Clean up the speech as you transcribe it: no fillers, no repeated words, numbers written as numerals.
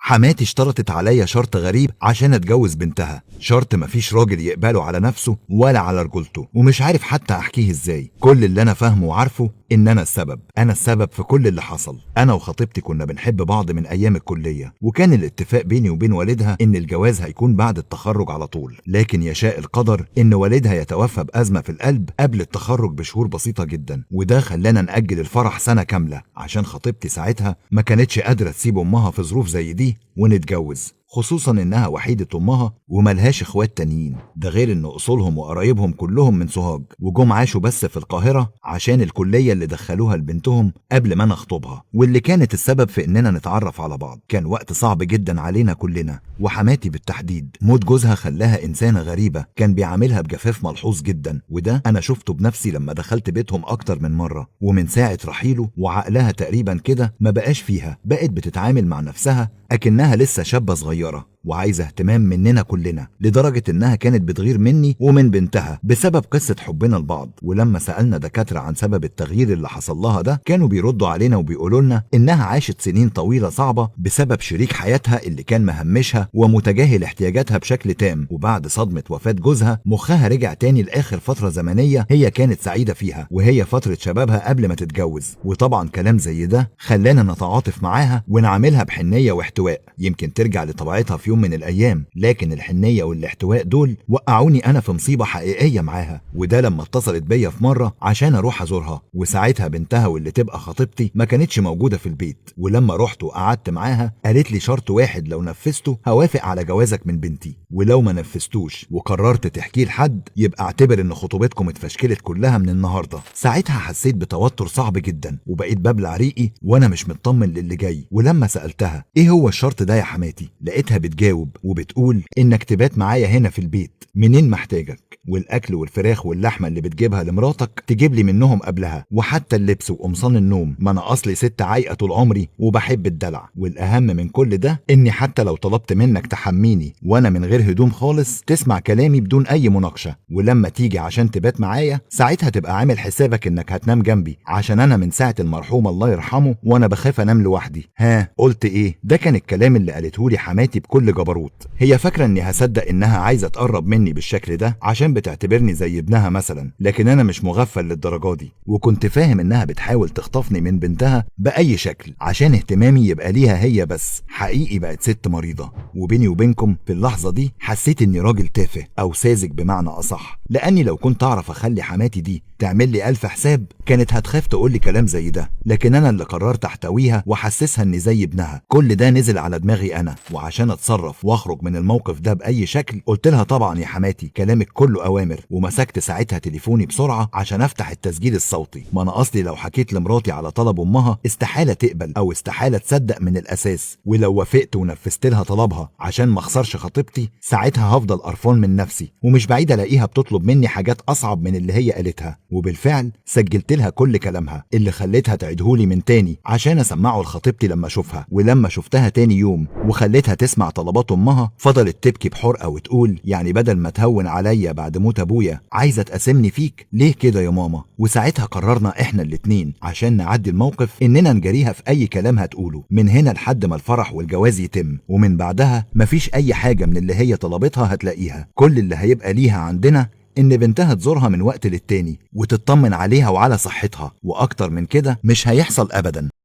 حماتي اشترطت عليا شرط غريب عشان اتجوز بنتها، شرط مفيش راجل يقبله على نفسه ولا على رجولته، ومش عارف حتى احكيه ازاي. كل اللي انا فاهمه وعارفه ان انا السبب في كل اللي حصل. انا وخطيبتي كنا بنحب بعض من ايام الكليه، وكان الاتفاق بيني وبين والدها ان الجواز هيكون بعد التخرج على طول، لكن يشاء القدر ان والدها يتوفى بازمه في القلب قبل التخرج بشهور بسيطه جدا، وده خلانا نأجل الفرح سنه كامله عشان خطيبتي ساعتها ما كانتش قادره تسيب امها في ظروف زي دي ونتجوز، خصوصا انها وحيدة امها وملهاش اخوات تانيين، ده غير ان اصولهم وقرايبهم كلهم من سوهاج، وجم عاشوا بس في القاهرة عشان الكلية اللي دخلوها لبنتهم قبل ما نخطبها، واللي كانت السبب في اننا نتعرف على بعض. كان وقت صعب جدا علينا كلنا، وحماتي بالتحديد. موت جوزها خلاها انسانة غريبة كان بيعاملها بجفاف ملحوظ جدا، وده انا شفته بنفسي لما دخلت بيتهم اكتر من مرة. ومن ساعة رحيله وعقلها تقريبا كده ما بقاش فيها، بقت بتتعامل مع نفسها اكنها لسه شابة صغيرة وعايزة اهتمام مننا كلنا، لدرجة انها كانت بتغير مني ومن بنتها بسبب قصة حبنا لبعض. ولما سألنا دكاترة عن سبب التغيير اللي حصل لها ده، كانوا بيردوا علينا وبيقولوا لنا انها عاشت سنين طويلة صعبة بسبب شريك حياتها اللي كان مهمشها ومتجاهل احتياجاتها بشكل تام، وبعد صدمة وفاة جوزها مخها رجع تاني لاخر فترة زمنية هي كانت سعيدة فيها، وهي فترة شبابها قبل ما تتجوز. وطبعا كلام زي ده خلانا نتعاطف معاها ونعاملها بحنية واحتواء، يمكن ترجع لطبيعتها في يوم من الايام، لكن الحنيه والاحتواء دول وقعوني انا في مصيبه حقيقيه معاها. وده لما اتصلت بيا في مره عشان اروح ازورها، وساعتها بنتها واللي تبقى خطيبتي ما كانتش موجوده في البيت، ولما رحت وقعدت معاها قالت لي شرط واحد لو نفذته هوافق على جوازك من بنتي، ولو ما نفذتوش وقررت تحكيه لحد يبقى اعتبر ان خطوبتكم اتفشكلت كلها من النهارده. ساعتها حسيت بتوتر صعب جدا وبقيت ببلع ريقي وانا مش مطمن للي جاي. ولما سالتها ايه هو الشرط ده يا حماتي، لقيتها بتجاوب وبتقول انك تبات معايا هنا في البيت منين محتاجك، والاكل والفراخ واللحمه اللي بتجيبها لمراتك تجيب لي منهم قبلها، وحتى اللبس وقمصان النوم، ما انا اصلي ست عايقه طول عمري وبحب الدلع. والاهم من كل ده اني حتى لو طلبت منك تحميني وانا من غير هدوم خالص تسمع كلامي بدون اي مناقشه، ولما تيجي عشان تبات معايا ساعتها تبقى عامل حسابك انك هتنام جنبي، عشان انا من ساعه المرحوم الله يرحمه وانا بخاف انام لوحدي. ها قلت ايه؟ ده كان الكلام اللي قالته لي حماتي بكل جبروت. هي فاكره اني هصدق انها عايزه تقرب مني بالشكل ده عشان بتعتبرني زي ابنها مثلا، لكن انا مش مغفل للدرجه دي، وكنت فاهم انها بتحاول تخطفني من بنتها باي شكل عشان اهتمامي يبقى ليها هي بس. حقيقي بقت ست مريضه. وبيني وبينكم في اللحظه دي حسيت اني راجل تافه او ساذج بمعنى اصح، لاني لو كنت اعرف اخلي حماتي دي تعمل لي الف حساب كانت هتخاف تقول لي كلام زي ده، لكن انا اللي قررت احتويها واحسسها اني زي ابنها. كل ده نزل على دماغي انا، وعشان اتصرف واخرج من الموقف ده باي شكل قلت لها طبعا يا حماتي كلامك كله اوامر، ومسكت ساعتها تليفوني بسرعه عشان افتح التسجيل الصوتي. ما انا اصلي لو حكيت لمراتي على طلب امها استحاله تقبل او استحاله تصدق من الاساس، ولو وافقت ونفذت لها طلبها عشان ما اخسرش خطيبتي ساعتها هفضل قرفان من نفسي، ومش بعيد الاقيها بتطلب مني حاجات اصعب من اللي هي قالتها. وبالفعل سجلت لها كل كلامها اللي خليتها تعيدهولي من تاني عشان اسمعه لخطيبتي لما اشوفها. ولما شفتها تاني يوم وخليتها تسمع طلبات امها فضلت تبكي بحرقه وتقول يعني بدل ما تهون عليا بعد موت ابويا عايزه تقاسمني فيك ليه كده يا ماما. وساعتها قررنا احنا الاتنين عشان نعدي الموقف اننا نجريها في اي كلام هتقوله من هنا لحد ما الفرح والجواز يتم، ومن بعدها مفيش اي حاجه من اللي هي طلبتها هتلاقيها. كل اللي هيبقى ليها عندنا ان بنتها تزورها من وقت للتاني وتطمن عليها وعلى صحتها، واكتر من كده مش هيحصل ابدا.